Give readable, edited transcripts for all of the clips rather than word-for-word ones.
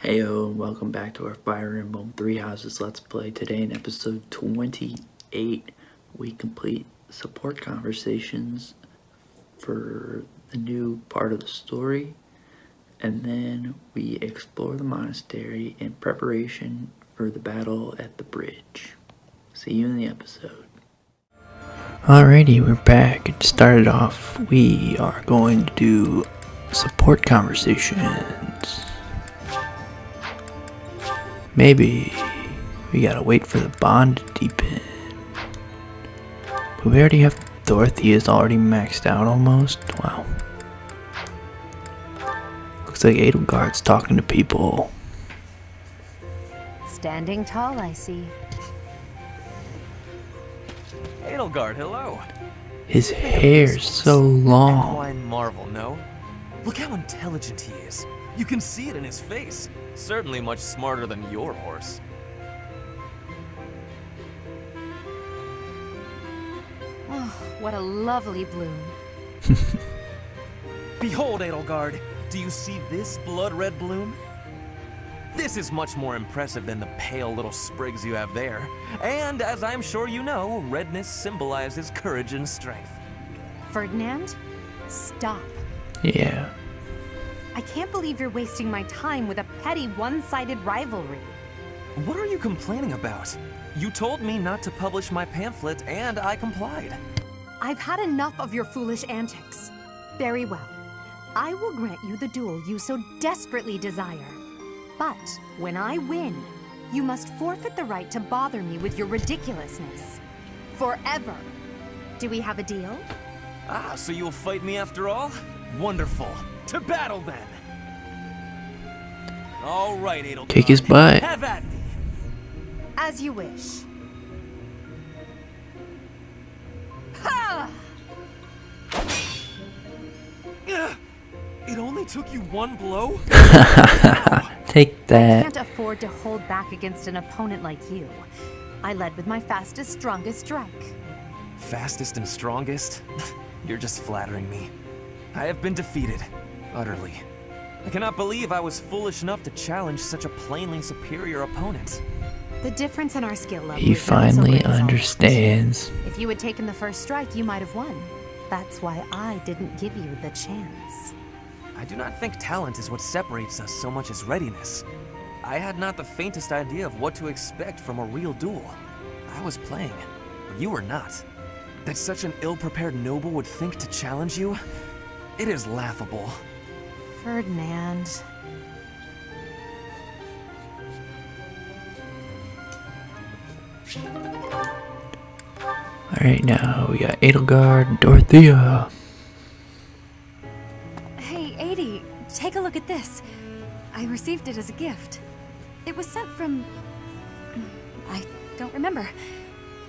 Heyo, welcome back to our Fire Emblem 3 Houses Let's Play. Today in episode 28, we complete support conversations for the new part of the story, and then we explore the monastery in preparation for the battle at the bridge. See you in the episode. Alrighty, we're back. It started off, we are going to do support conversations. Maybe we gotta wait for the bond to deepen. But we already have Dorothea's already maxed out almost. Wow. Looks like Edelgard's talking to people. Standing tall, I see. Edelgard, hello. His hair's so long. Equine marvel, no? Look how intelligent he is. You can see it in his face. Certainly much smarter than your horse. Oh, what a lovely bloom. Behold, Edelgard. Do you see this blood-red bloom? This is much more impressive than the pale little sprigs you have there. And, as I'm sure you know, redness symbolizes courage and strength. Ferdinand, stop. Yeah. I can't believe you're wasting my time with a petty, one-sided rivalry. What are you complaining about? You told me not to publish my pamphlet, and I complied. I've had enough of your foolish antics. Very well. I will grant you the duel you so desperately desire. But when I win, you must forfeit the right to bother me with your ridiculousness. Forever. Do we have a deal? Ah, so you'll fight me after all? Wonderful. To battle, then! All right, Edelgard. Kick his butt. Have at me! As you wish. Ha! It only took you one blow? Take I that. can't afford to hold back against an opponent like you. I led with my fastest, strongest strike. Fastest and strongest? You're just flattering me. I have been defeated. Utterly. I cannot believe I was foolish enough to challenge such a plainly superior opponent. The difference in our skill level He is not so finally great as ours. understands. If you had taken the first strike, you might have won. That's why I didn't give you the chance. I do not think talent is what separates us so much as readiness. I had not the faintest idea of what to expect from a real duel. I was playing, but you were not. That such an ill-prepared noble would think to challenge you? It is laughable. Ferdinand. Alright, now we got Edelgard, Dorothea. Hey, Adie, take a look at this. I received it as a gift. It was sent from... I don't remember.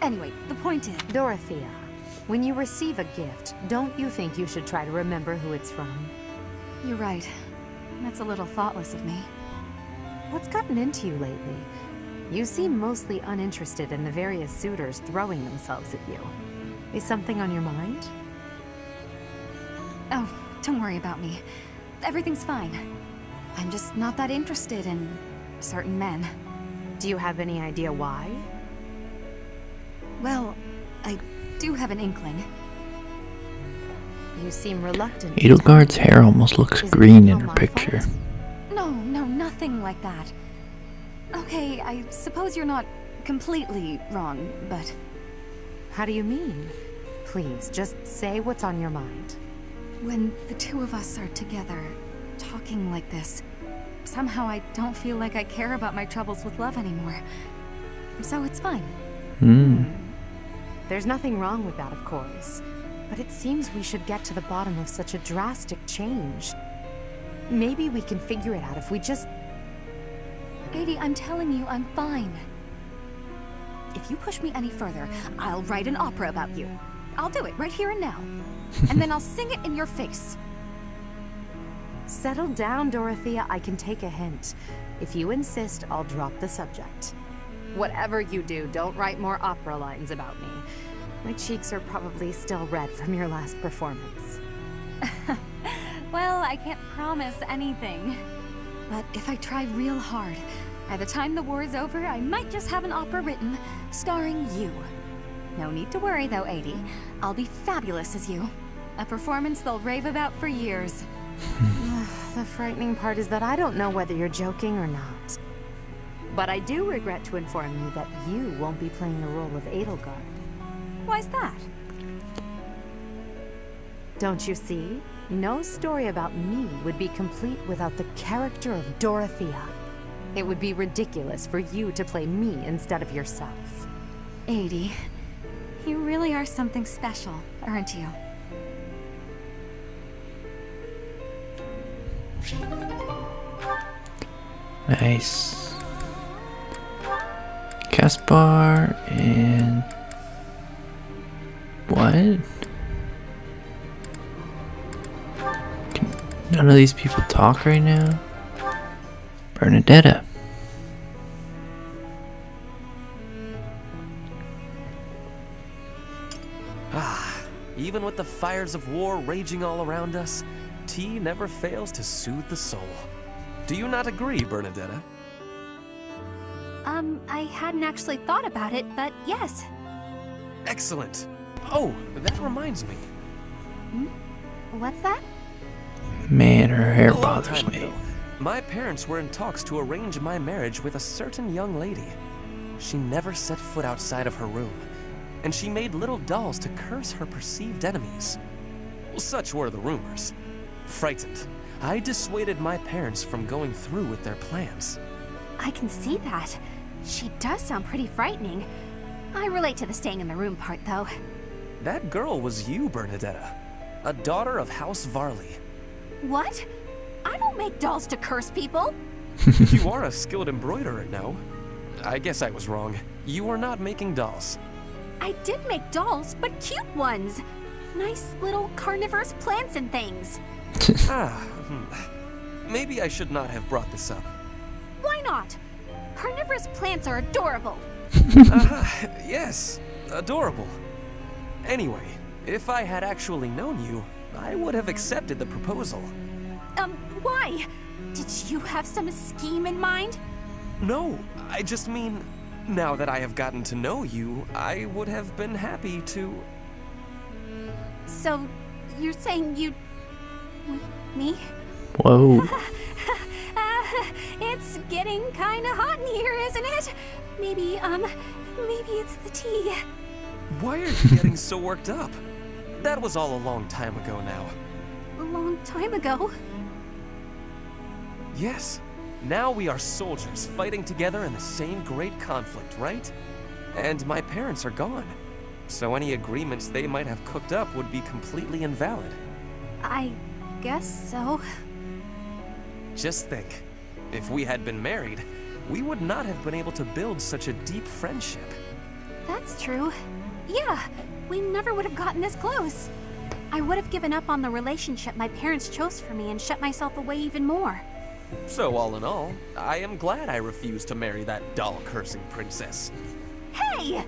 Anyway, the point is... Dorothea, when you receive a gift, don't you think you should try to remember who it's from? You're right. That's a little thoughtless of me. What's gotten into you lately? You seem mostly uninterested in the various suitors throwing themselves at you. Is something on your mind? Oh, don't worry about me. Everything's fine. I'm just not that interested in certain men. Do you have any idea why? Well, I do have an inkling. You seem reluctant. Edelgard's hair almost looks Is it green in all her my picture. fault? No, nothing like that. Okay, I suppose you're not completely wrong, but... How do you mean? Please, just say what's on your mind. When the two of us are together, talking like this, somehow I don't feel like I care about my troubles with love anymore. So it's fine. There's nothing wrong with that, of course. But it seems we should get to the bottom of such a drastic change. Maybe we can figure it out if we just... Adie, I'm telling you, I'm fine. If you push me any further, I'll write an opera about you. I'll do it right here and now. And then I'll sing it in your face. Settle down, Dorothea. I can take a hint. If you insist, I'll drop the subject. Whatever you do, don't write more opera lines about me. My cheeks are probably still red from your last performance. Well, I can't promise anything. but if I try real hard, by the time the war is over, I might just have an opera written, starring you. No need to worry though, Adi. I'll be fabulous as you. A performance they'll rave about for years. The frightening part is that I don't know whether you're joking or not. But I do regret to inform you that you won't be playing the role of Edelgard. Why's that? Don't you see? No story about me would be complete without the character of Dorothea. It would be ridiculous for you to play me instead of yourself. Adi, you really are something special, aren't you? Nice. Caspar and... what? Can none of these people talk right now? Bernadetta. Even with the fires of war raging all around us, tea never fails to soothe the soul. Do you not agree, Bernadetta? I hadn't actually thought about it, but yes. Excellent. Oh, that reminds me. What's that? Man, her hair A long bothers time me. ago, my parents were in talks to arrange my marriage with a certain young lady. She never set foot outside of her room, and she made little dolls to curse her perceived enemies. Such were the rumors. Frightened, I dissuaded my parents from going through with their plans. I can see that. She does sound pretty frightening. I relate to the staying in the room part, though. That girl was you, Bernadetta, a daughter of House Varley. What? I don't make dolls to curse people. You are a skilled embroiderer, no? I guess I was wrong. You are not making dolls. I did make dolls, but cute ones. Nice little carnivorous plants and things. Maybe I should not have brought this up. Why not? Carnivorous plants are adorable. Yes, adorable. Anyway, if I had actually known you, I would have accepted the proposal. Why? Did you have some scheme in mind? No, I just mean, now that I have gotten to know you, I would have been happy to... So, you're saying you'd... with me? Whoa. It's getting kinda hot in here, isn't it? Maybe it's the tea. Why are you getting so worked up? That was all a long time ago now. A long time ago? Yes. Now we are soldiers fighting together in the same great conflict, right? And my parents are gone. So any agreements they might have cooked up would be completely invalid. I guess so. Just think, if we had been married, we would not have been able to build such a deep friendship. That's true. Yeah, we never would have gotten this close. I would have given up on the relationship my parents chose for me and shut myself away even more. So all in all, I am glad I refused to marry that doll-cursing princess. Hey!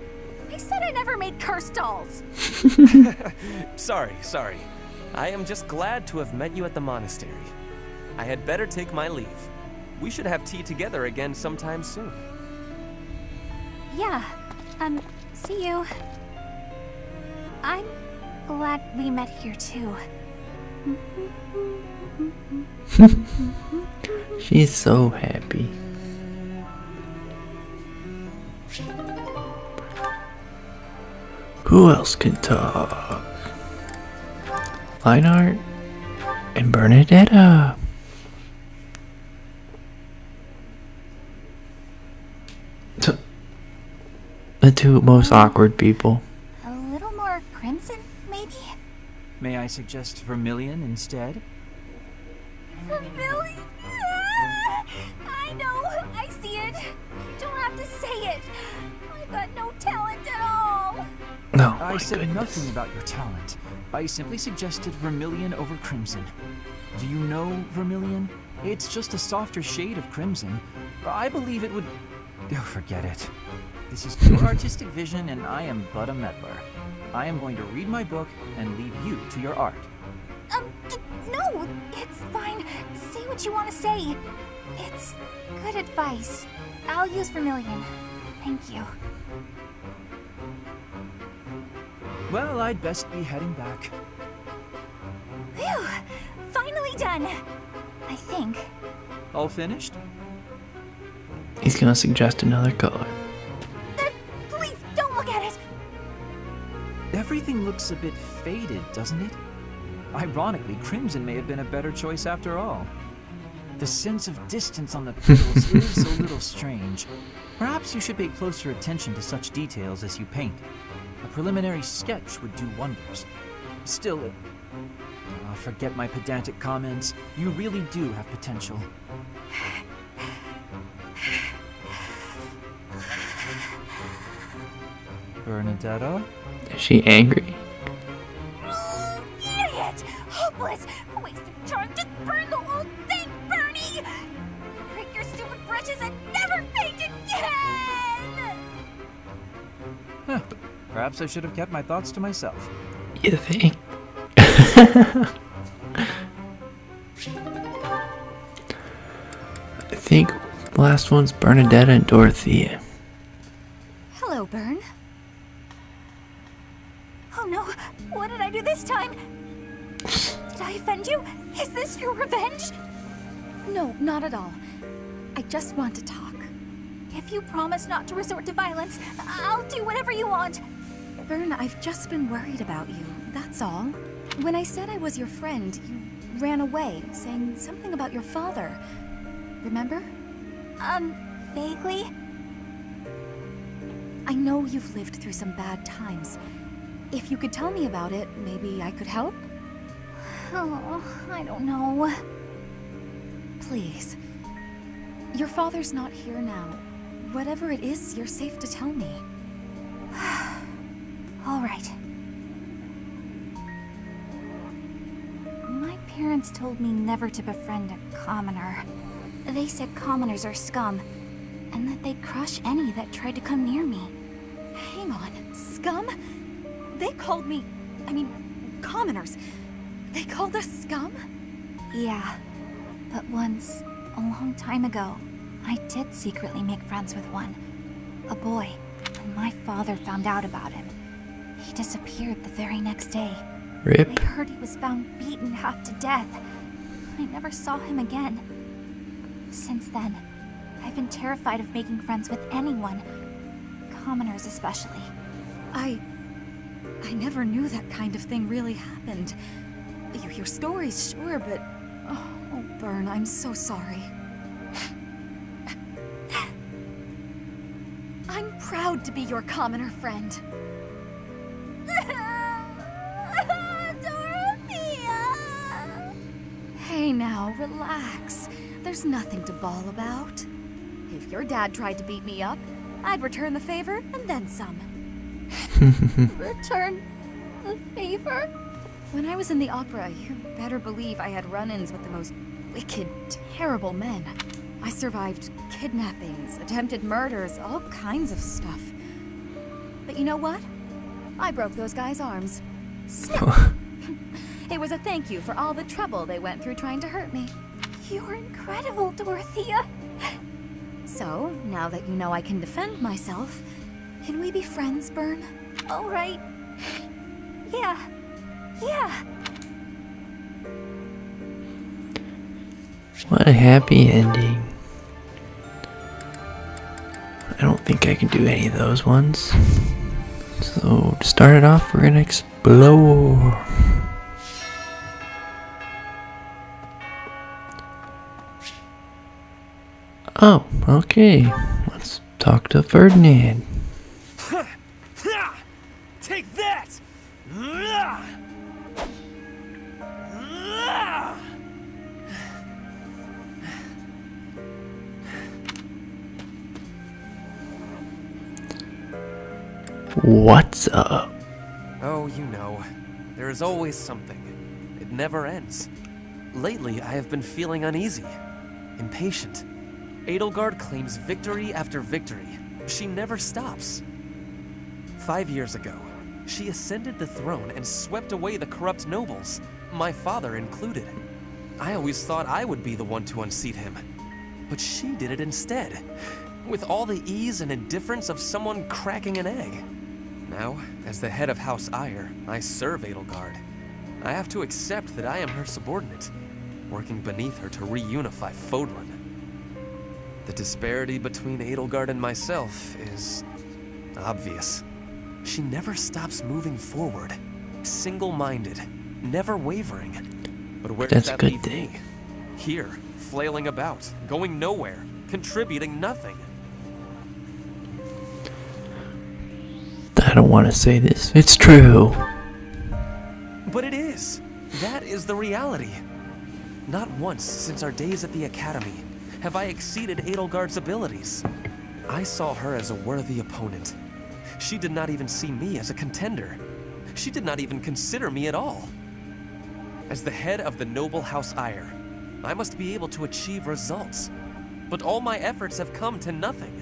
I said I never made cursed dolls! Sorry. I am just glad to have met you at the monastery. I had better take my leave. We should have tea together again sometime soon. Yeah, see you. I'm glad we met here too. She's so happy. Who else can talk? Lionheart and Bernadetta. The two most awkward people. A little more crimson, maybe? May I suggest vermilion instead? Vermilion? I know, I see it. You don't have to say it. I got no talent at all. No, I my said goodness. nothing about your talent. I simply suggested vermilion over crimson. Do you know vermilion? It's just a softer shade of crimson. I believe it would... Oh, forget it. This is your artistic vision and I am but a meddler. I am going to read my book and leave you to your art. No, it's fine. Say what you want to say. It's good advice. I'll use Vermilion. Thank you. Well, I'd best be heading back. Phew! Finally done! I think. All finished? He's gonna suggest another color. Please, don't look at it! Everything looks a bit faded, doesn't it? Ironically, crimson may have been a better choice after all. The sense of distance on the petals is a little strange. Perhaps you should pay closer attention to such details as you paint. A preliminary sketch would do wonders. Still, forget my pedantic comments. You really do have potential. Bernadetta? Is she angry? Oh, idiot! Hopeless! Waste of charm! Just burn the whole thing, Bernie! Break your stupid brushes and never paint again! Huh. Perhaps I should have kept my thoughts to myself. You think? I think the last one's Bernadetta and Dorothea. Hello, Bern. Oh no, what did I do this time? Did I offend you? Is this your revenge? No, not at all. I just want to talk. If you promise not to resort to violence, I'll do whatever you want. Bern, I've just been worried about you, that's all. When I said I was your friend, you ran away, saying something about your father. Remember? Vaguely? I know you've lived through some bad times. If you could tell me about it, maybe I could help? Oh, I don't know. Please. Your father's not here now. Whatever it is, you're safe to tell me. All right. My parents told me never to befriend a commoner. They said commoners are scum, and that they'd crush any that tried to come near me. Hang on, scum? They called me, commoners. They called us scum? Yeah, but once, a long time ago, I did secretly make friends with one. A boy, and my father found out about him. He disappeared the very next day. Rip. I heard he was found beaten half to death. I never saw him again. Since then, I've been terrified of making friends with anyone. Commoners especially. I never knew that kind of thing really happened. You hear stories, sure, but... Oh, Bern, I'm so sorry. I'm proud to be your commoner friend. Dorothea! Hey now, relax. There's nothing to bawl about. If your dad tried to beat me up, I'd return the favor and then some. Return the favor? When I was in the opera, you better believe I had run-ins with the most wicked, terrible men. I survived kidnappings, attempted murders, all kinds of stuff. But you know what? I broke those guys' arms. Snap! It was a thank you for all the trouble they went through trying to hurt me. You're incredible, Dorothea. So, now that you know I can defend myself, can we be friends, Bern? All right. Yeah. What a happy ending. I don't think I can do any of those ones. So, to start it off, we're gonna explore. Oh, okay. Let's talk to Ferdinand. Take that! What's up? Oh, you know, there is always something. It never ends. Lately, I have been feeling uneasy, impatient. Edelgard claims victory after victory. She never stops. 5 years ago, she ascended the throne and swept away the corrupt nobles, my father included. I always thought I would be the one to unseat him. but she did it instead, with all the ease and indifference of someone cracking an egg. Now, as the head of House Eyre, I serve Edelgard. I have to accept that I am her subordinate, working beneath her to reunify Fodlan. The disparity between Edelgard and myself is obvious. She never stops moving forward, single-minded, never wavering. But where does that leave me? Here, flailing about, going nowhere, contributing nothing. I don't want to say this. It's true. But it is. That is the reality. Not once since our days at the Academy have I exceeded Edelgard's abilities. I saw her as a worthy opponent. She did not even see me as a contender. She did not even consider me at all. As the head of the noble House Eyre, I must be able to achieve results. But all my efforts have come to nothing.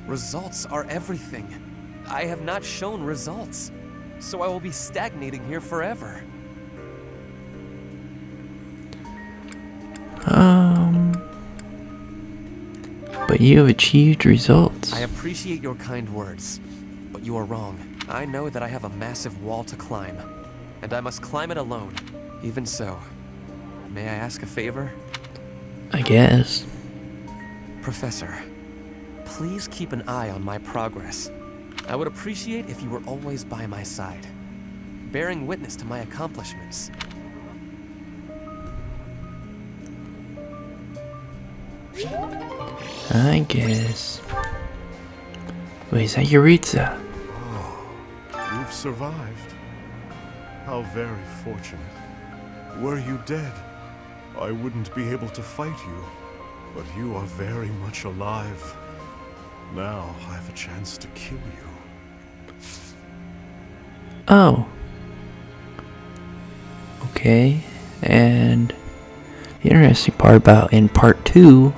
Results are everything. I have not shown results, so I will be stagnating here forever. But you have achieved results. I appreciate your kind words, but you are wrong. I know that I have a massive wall to climb, and I must climb it alone. Even so, may I ask a favor? I guess. Professor, please keep an eye on my progress. I would appreciate if you were always by my side, bearing witness to my accomplishments. I guess. Wait, is that Yuritsa? Oh, you've survived. How very fortunate. Were you dead, I wouldn't be able to fight you. But you are very much alive. Now I have a chance to kill you. Oh. Okay. And the interesting part about in part 2,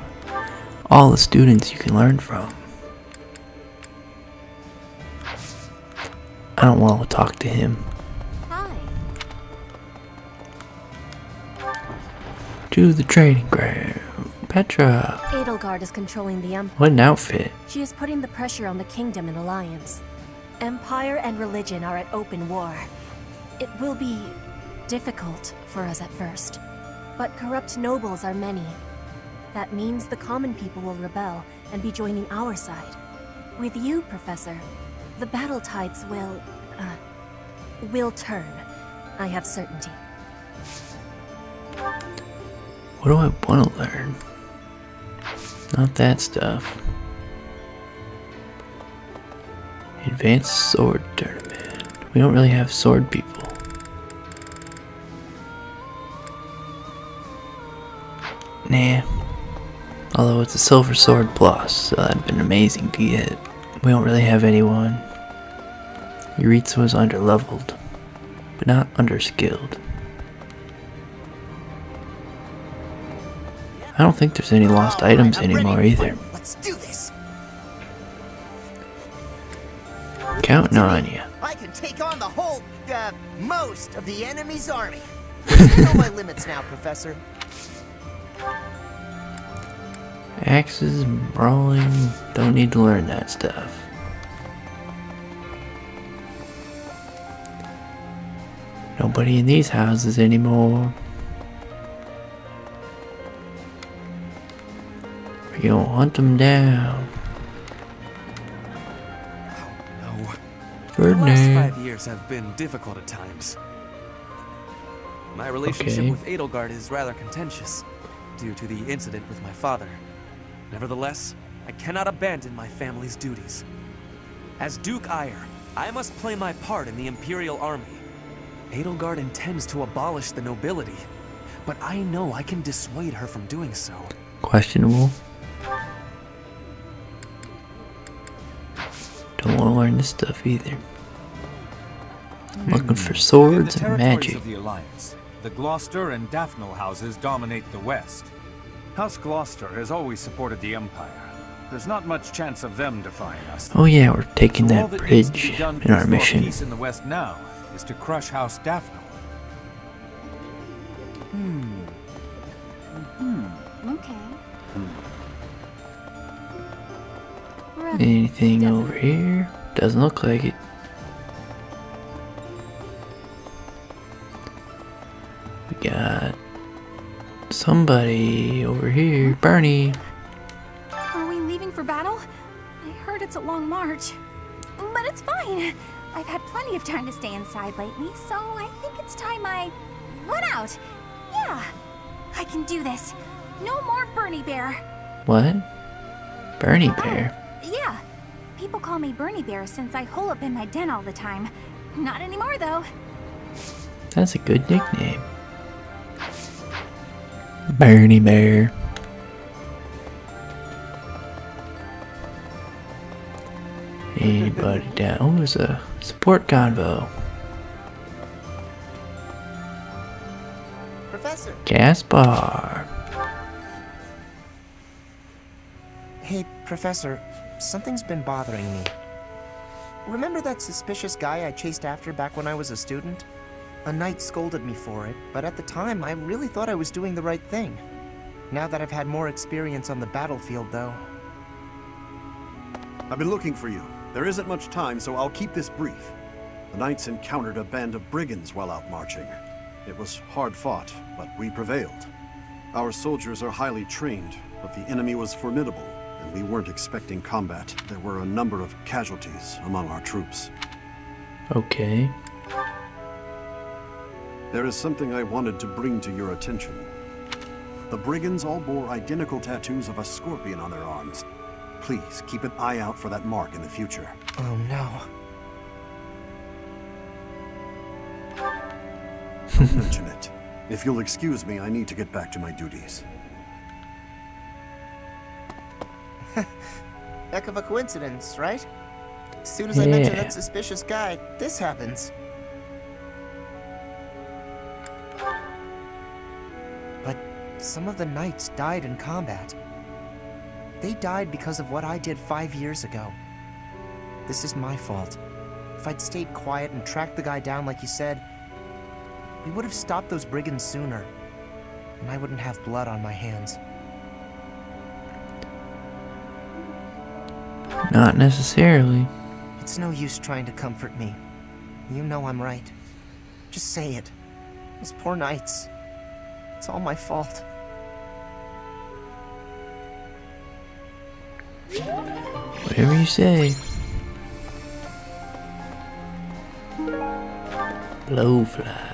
all the students you can learn from. I don't want to talk to him. Hi. To the training ground. Petra. Edelgard is controlling the Empire. What an outfit. She is putting the pressure on the kingdom in alliance. Empire and religion are at open war. It will be difficult for us at first, but corrupt nobles are many. That means the common people will rebel and be joining our side. With you, Professor, the battle tides will turn. I have certainty. What do I want to learn? Not that stuff. Advanced sword tournament. We don't really have sword people. Nah. Although it's a silver sword plus, so that'd been amazing to get. We don't really have anyone. Yuritsa was underleveled, but not underskilled. I don't think there's any lost items anymore either. Let's do this. Counting on you. I can take on the whole, most of the enemy's army. I know my limits now, Professor. Axes, brawling, don't need to learn that stuff. Nobody in these houses anymore. We're gonna hunt them down. Oh no. For The last now. 5 years have been difficult at times. My relationship Okay. with Edelgard is rather contentious, due to the incident with my father. Nevertheless, I cannot abandon my family's duties. As Duke Eyre, I must play my part in the Imperial Army. Edelgard intends to abolish the nobility, but I know I can dissuade her from doing so. Questionable. Don't want to learn this stuff either. I'm looking for swords and magic. Of the Alliance, the Gloucester and Daphnal houses dominate the west. House Gloucester has always supported the Empire. There's not much chance of them defying us. Oh yeah, we're taking So all that that needs to bridge be done to in our restore mission. peace in the west now is to crush House Daphnal. Okay. Anything over here? Doesn't look like it. We got somebody over here. Bernie. Are we leaving for battle? I heard it's a long march. But it's fine. I've had plenty of time to stay inside lately, so I think it's time I run out. Yeah, I can do this. No more Bernie Bear. What? Bernie Bear? Yeah. People call me Bernie Bear since I hole up in my den all the time. Not anymore, though. That's a good nickname. Bernie Bear. Anybody down? Oh, there's a support convo. Professor. Gaspar. Hey, Professor, something's been bothering me. Remember that suspicious guy I chased after back when I was a student? A knight scolded me for it, but at the time I really thought I was doing the right thing. Now that I've had more experience on the battlefield, though... I've been looking for you. There isn't much time, so I'll keep this brief. The knights encountered a band of brigands while out marching. It was hard fought, but we prevailed. Our soldiers are highly trained, but the enemy was formidable, and we weren't expecting combat. There were a number of casualties among our troops. Okay. There is something I wanted to bring to your attention. The brigands all bore identical tattoos of a scorpion on their arms. Please, keep an eye out for that mark in the future. Oh no. Don't mention it. If you'll excuse me, I need to get back to my duties. Heck of a coincidence, right? As soon as I mention that suspicious guy, this happens. But some of the knights died in combat. They died because of what I did 5 years ago. This is my fault. If I'd stayed quiet and tracked the guy down like you said, we would have stopped those brigands sooner, and I wouldn't have blood on my hands. Not necessarily. It's no use trying to comfort me. You know I'm right. Just say it. Those poor knights. It's all my fault. Whatever you say. Blowfly.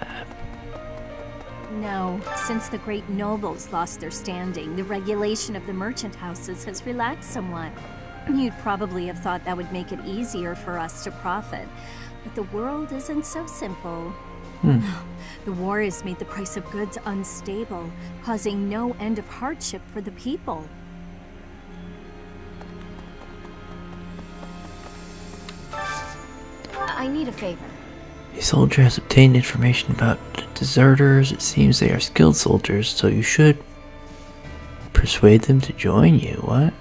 No, since the great nobles lost their standing, the regulation of the merchant houses has relaxed somewhat. You'd probably have thought that would make it easier for us to profit, but the world isn't so simple. The war has made the price of goods unstable, causing no end of hardship for the people. I need a favor. A soldier has obtained information about the deserters. It seems they are skilled soldiers, so you should persuade them to join you. What?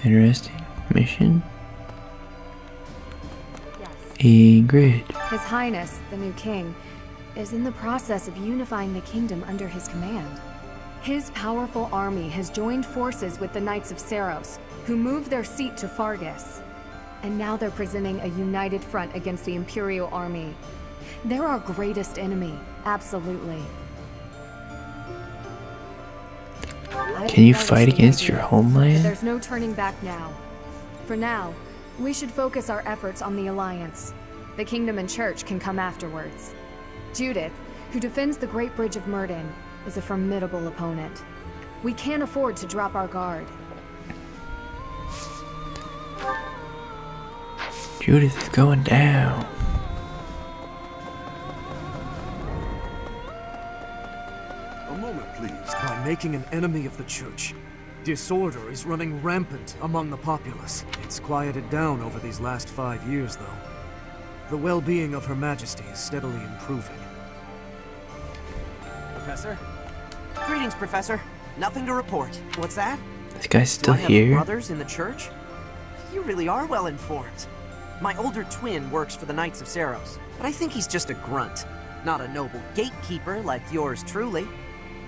Interesting. Mission? Yes. Ingrid. His Highness, the new king, is in the process of unifying the kingdom under his command. His powerful army has joined forces with the Knights of Seiros, who moved their seat to Fargus. And now they're presenting a united front against the Imperial army. They're our greatest enemy, absolutely. Can you fight against your homeland? There's no turning back now. For now, we should focus our efforts on the Alliance. The Kingdom and Church can come afterwards. Judith, who defends the Great Bridge of Myrden, is a formidable opponent. We can't afford to drop our guard. Judith is going down. A moment, please. By making an enemy of the church, disorder is running rampant among the populace. It's quieted down over these last 5 years, though. The well-being of Her Majesty is steadily improving. Professor? Greetings, Professor. Nothing to report. What's that? This guy's still Do I have here? brothers in the church? You really are well informed. My older twin works for the Knights of Seiros, but I think he's just a grunt, not a noble gatekeeper like yours truly.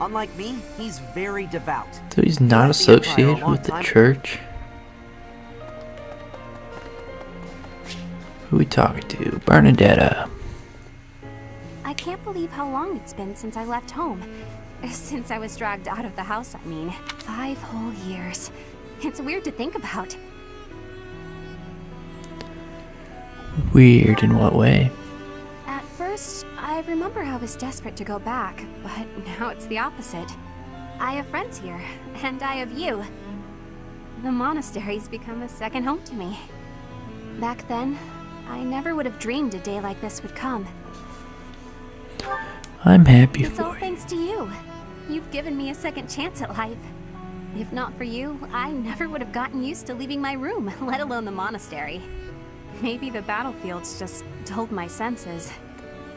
Unlike me, he's very devout. So he's not associated with the church? Who we talking to? Bernadetta. I can't believe how long it's been since I left home. Since I was dragged out of the house, I mean. 5 whole years. It's weird to think about. Weird in what way? At first, I remember I was desperate to go back, but now it's the opposite. I have friends here, and I have you. The monastery's become a second home to me. Back then, I never would have dreamed a day like this would come. I'm happy It's all for you. thanks to you. You've given me a second chance at life. If not for you, I never would have gotten used to leaving my room, let alone the monastery. Maybe the battlefields just dulled my senses.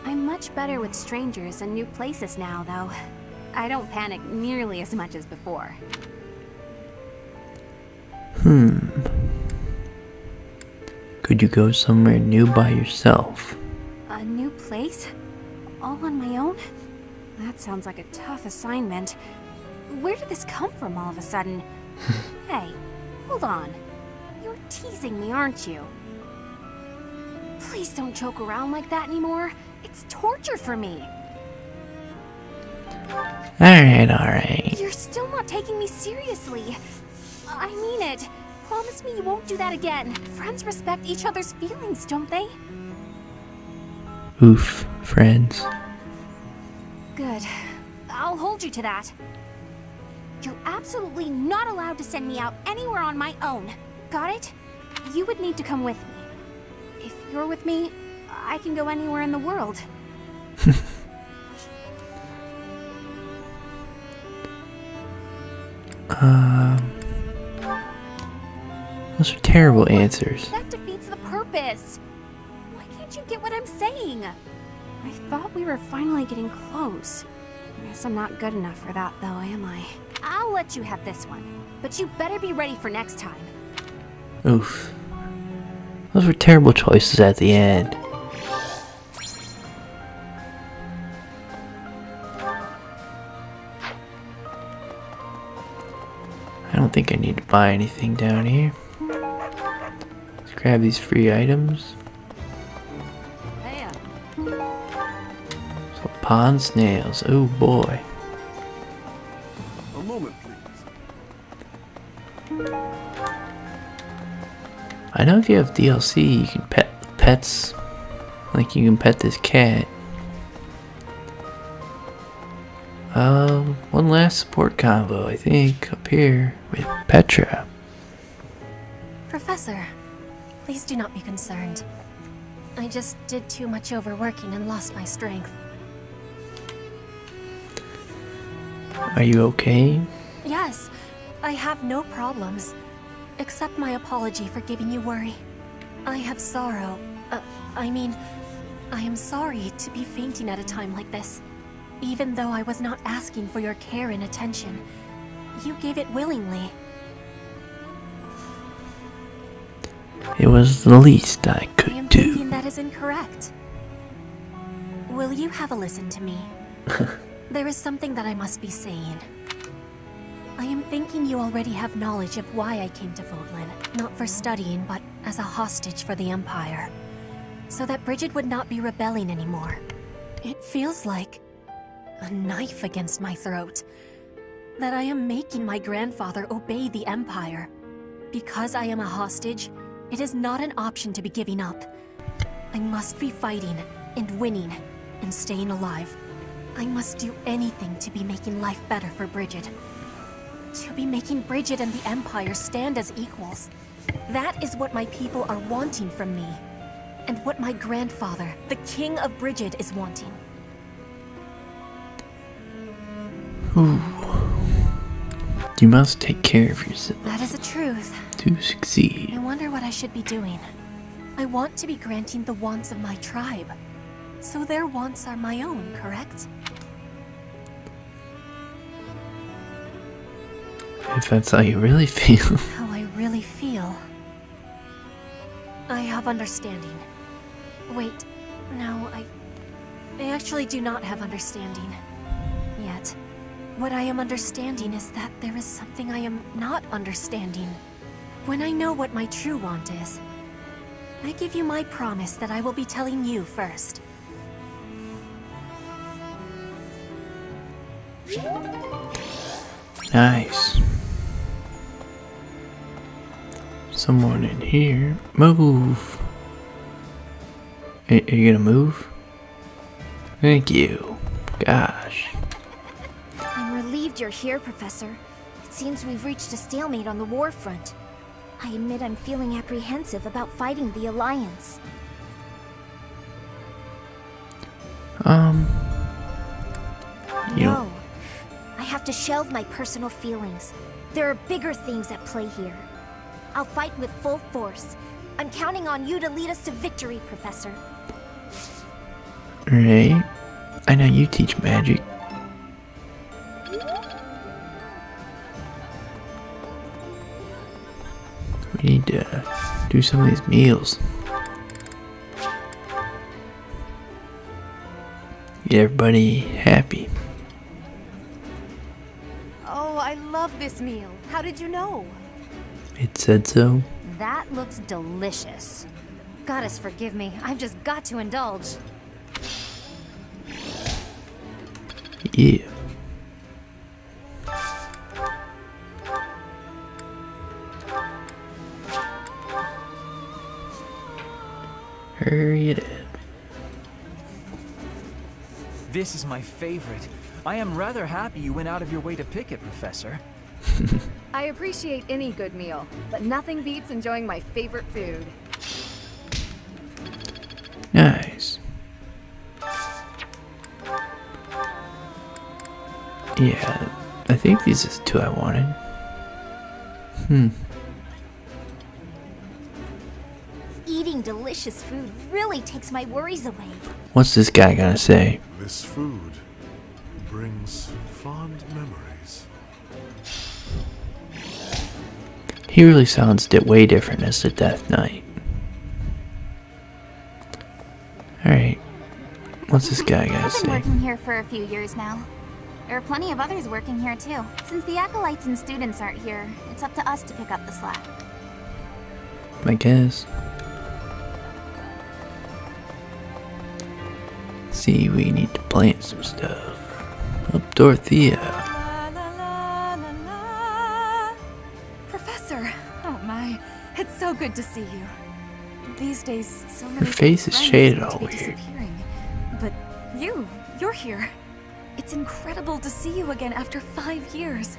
I'm much better with strangers and new places now, though. I don't panic nearly as much as before. Could you go somewhere new by yourself? A new place? All on my own? That sounds like a tough assignment. Where did this come from all of a sudden? Hey, hold on. You're teasing me, aren't you? Please don't joke around like that anymore. It's torture for me. Alright. You're still not taking me seriously. I mean it. Promise me you won't do that again. Friends respect each other's feelings, don't they? Oof, friends. Good. I'll hold you to that. You're absolutely not allowed to send me out anywhere on my own. Got it? You would need to come with me. If you're with me, I can go anywhere in the world. Those are terrible answers. That defeats the purpose. Why can't you get what I'm saying? I thought we were finally getting close. Guess I'm not good enough for that, though, am I? I'll let you have this one, but you better be ready for next time. Oof. Those were terrible choices at the end. I don't think I need to buy anything down here. Let's grab these free items. So pond snails. Oh boy. A moment, please. I know if you have DLC, you can pet pets. Like you can pet this cat. One last support combo, I think, up here with Petra. Professor, please do not be concerned. I just did too much overworking and lost my strength. Are you okay? Yes, I have no problems. Accept my apology for giving you worry. I have sorrow. I am sorry to be fainting at a time like this. Even though I was not asking for your care and attention, you gave it willingly. It was the least I I could am do. thinking that is incorrect. Will you have a listen to me? There is something that I must be saying. I am thinking you already have knowledge of why I came to Voglin, not for studying, but as a hostage for the Empire. So that Bridget would not be rebelling anymore. It feels like a knife against my throat. That I am making my grandfather obey the Empire. Because I am a hostage, it is not an option to be giving up. I must be fighting, and winning, and staying alive. I must do anything to be making life better for Bridget. To be making Bridget and the Empire stand as equals. That is what my people are wanting from me. And what my grandfather, the King of Bridget, is wanting. Ooh. You must take care of yourself That is the truth. to succeed. I wonder what I should be doing. I want to be granting the wants of my tribe. So their wants are my own, correct? If that's how you really feel. How I really feel. I have understanding. Wait, no, I actually do not have understanding. Yet. What I am understanding is that there is something I am not understanding. When I know what my true want is, I give you my promise that I will be telling you first. Nice. Someone in here. Move. Are you gonna move? Thank you. Gosh. I'm relieved you're here, Professor. It seems we've reached a stalemate on the war front. I admit I'm feeling apprehensive about fighting the Alliance. No. I have to shelve my personal feelings. There are bigger things at play here. I'll fight with full force. I'm counting on you to lead us to victory, Professor. Right. I know you teach magic. We need to do some of these meals. Get everybody happy. Oh, I love this meal. How did you know? It said so. That looks delicious. Goddess forgive me, I've just got to indulge. Yeah. Hurry it up. This is my favorite. I am rather happy you went out of your way to pick it, Professor. I appreciate any good meal, but nothing beats enjoying my favorite food. Nice. Yeah, I think these are the two I wanted. Eating delicious food really takes my worries away. What's this guy gonna say? This food brings fond memories. He really sounds way different as the Death Knight. Alright. What's this guy gotta I've been say? working here for a few years now. There are plenty of others working here too. Since the acolytes and students aren't here, it's up to us to pick up the slack. I guess. See, we need to plant some stuff. Up, Dorothea. Professor! Oh my, it's so good to see you. These days, so many Her face is friends shaded seem to all be weird. disappearing. But you're here. It's incredible to see you again after 5 years.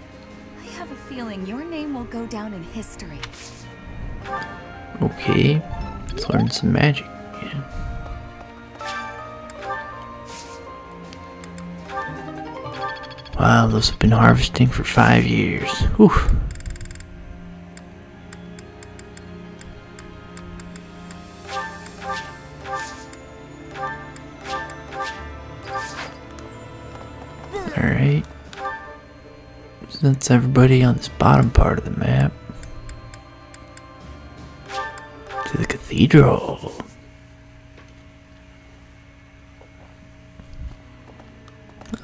I have a feeling your name will go down in history. Okay, let's learn some magic. Yeah. Wow, those have been harvesting for 5 years. Whew. Alright. So that's everybody on this bottom part of the map. To the cathedral.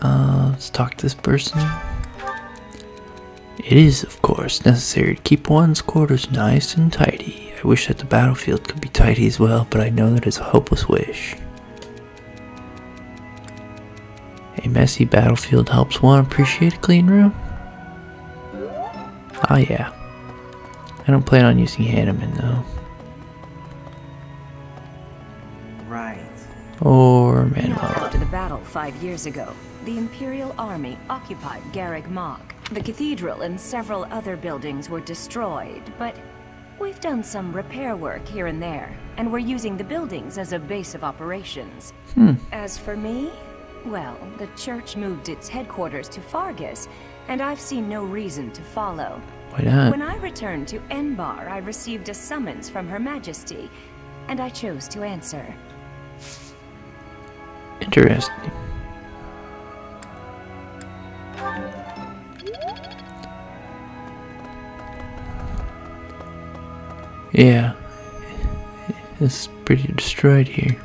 Let's talk to this person. It is, of course, necessary to keep one's quarters nice and tidy. I wish that the battlefield could be tidy as well, but I know that it's a hopeless wish. A messy battlefield helps one appreciate a clean room. Oh yeah. I don't plan on using Hanneman though. Right. Or Now, Manuel. after the battle 5 years ago, the Imperial Army occupied Garreg Mach. The cathedral and several other buildings were destroyed, but we've done some repair work here and there, and we're using the buildings as a base of operations. As for me, well, the church moved its headquarters to Fargus, and I've seen no reason to follow. Why not? When I returned to Enbar, I received a summons from Her Majesty, and I chose to answer. Interesting. Yeah. It's pretty destroyed here.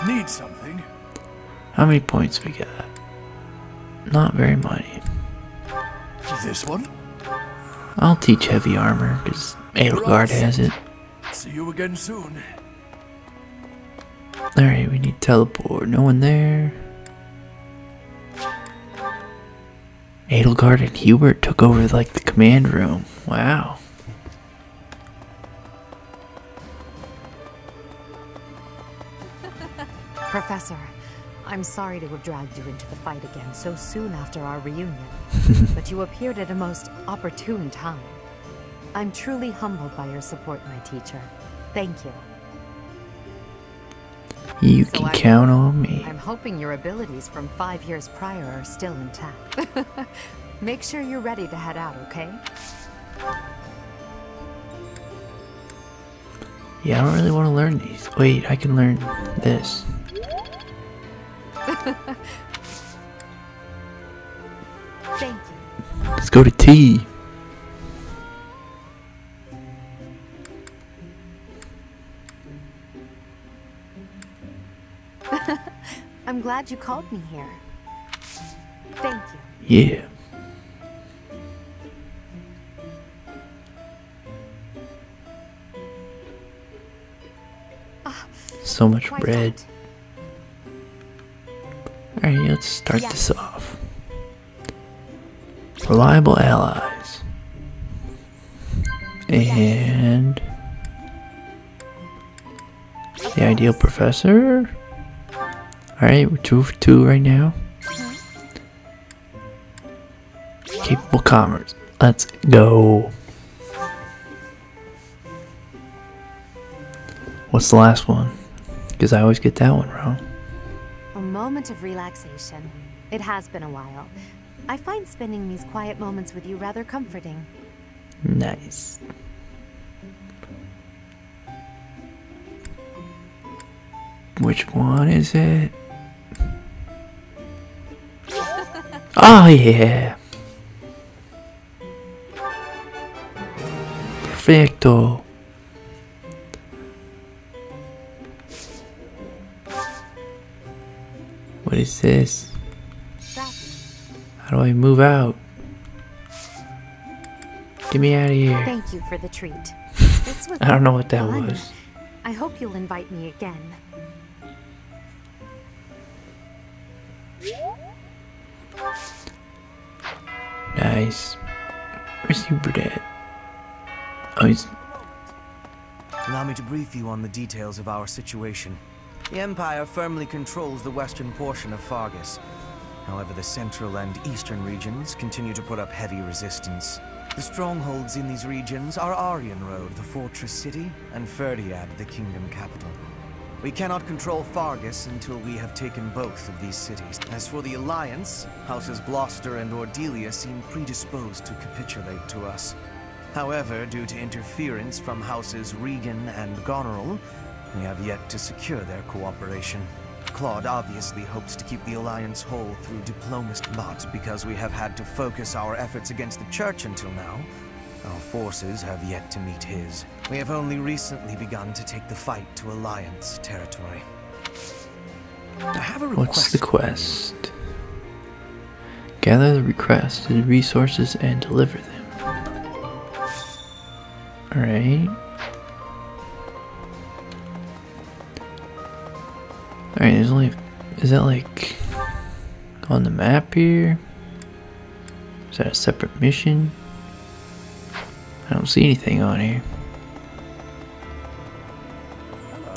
Need something? How many points we got? Not very many. This one? I'll teach heavy armor, because Edelgard has it. See you again soon. Alright, we need teleport. No one there. Edelgard and Hubert took over like the command room. Wow. Professor, I'm sorry to have dragged you into the fight again so soon after our reunion, but you appeared at a most opportune time. I'm truly humbled by your support, my teacher. Thank you. You can count on me. I'm hoping your abilities from 5 years prior are still intact. Make sure you're ready to head out, okay? Yeah, I don't really want to learn these. Wait, I can learn this. Thank you. Let's go to T. I'm glad you called me here. Thank you. Yeah. So much bread. Alright, let's start this off. Reliable allies. And the ideal professor. Alright, we're 2 for 2 right now. Capable commerce. Let's go. What's the last one? Because I always get that one wrong. A moment of relaxation. It has been a while. I find spending these quiet moments with you rather comforting. Nice. Which one is it? Oh yeah. Perfecto. What is this? How do I move out? Get me out of here. Thank you for the treat. This was I don't know what that fun. was. I hope you'll invite me again. Nice. Where's Hubert at? Oh, he's... Allow me to brief you on the details of our situation. The Empire firmly controls the western portion of Fargus. However, the central and eastern regions continue to put up heavy resistance. The strongholds in these regions are Aryan Road, the fortress city, and Ferdiad, the kingdom capital. We cannot control Fargus until we have taken both of these cities. As for the Alliance, Houses Gloucester and Ordelia seem predisposed to capitulate to us. However, due to interference from Houses Regan and Goneril, we have yet to secure their cooperation. Claude obviously hopes to keep the Alliance whole through diplomacy, but because we have had to focus our efforts against the Church until now, our forces have yet to meet his. We have only recently begun to take the fight to Alliance territory. I have a request. What's the quest? Gather the requested resources and deliver them. Alright. Alright, there's only... Is that like... on the map here? Is that a separate mission? I don't see anything on here. Hello.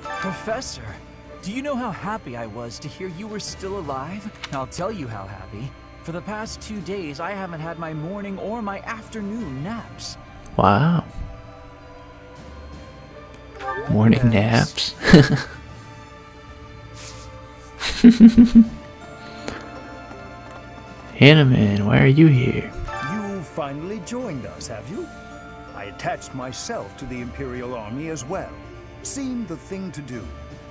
Professor, do you know how happy I was to hear you were still alive? I'll tell you how happy. For the past 2 days, I haven't had my morning or my afternoon naps. Wow. Morning naps. Hanneman, why are you here? You finally joined us, have you? I attached myself to the Imperial Army as well. Seemed the thing to do.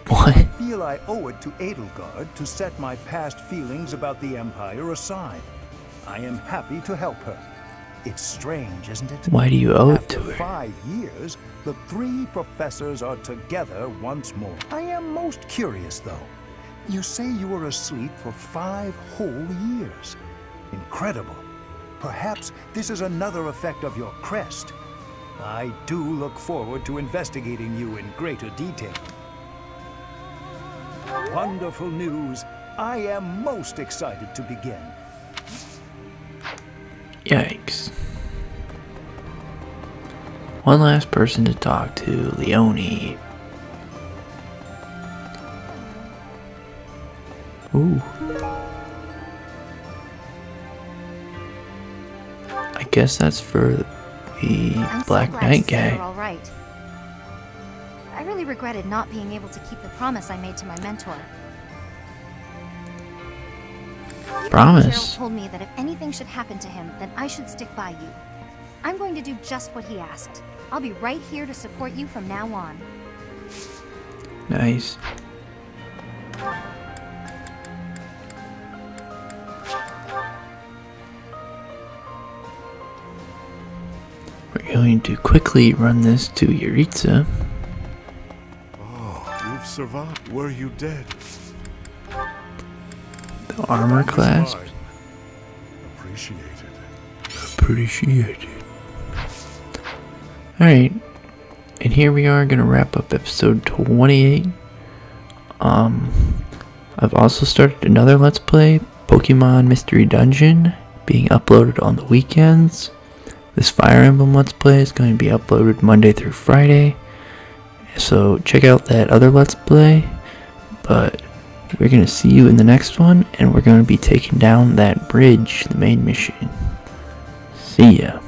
What? I feel I owe it to Edelgard to set my past feelings about the Empire aside. I am happy to help her. It's strange, isn't it? Why do you owe it to her? After 5 years, the 3 professors are together once more. I am most curious, though. You say you were asleep for 5 whole years. Incredible. Perhaps this is another effect of your crest. I do look forward to investigating you in greater detail. Wonderful news. I am most excited to begin. Yikes. One last person to talk to, Leone. Ooh. I guess that's for the Black Knight guy. You're all right. I really regretted not being able to keep the promise I made to my mentor. Promise? Cheryl told me that if anything should happen to him, then I should stick by you. I'm going to do just what he asked. I'll be right here to support you from now on. Nice. We're going to quickly run this to Yuritsa. Oh, you've survived. Were you dead? The armor clasp. Appreciated. Appreciated. Alright. And here we are gonna wrap up episode 28. I've also started another Let's Play, Pokemon Mystery Dungeon, being uploaded on the weekends. This Fire Emblem Let's Play is going to be uploaded Monday through Friday. So check out that other Let's Play. But we're going to see you in the next one, and we're going to be taking down that bridge, the main mission. See ya.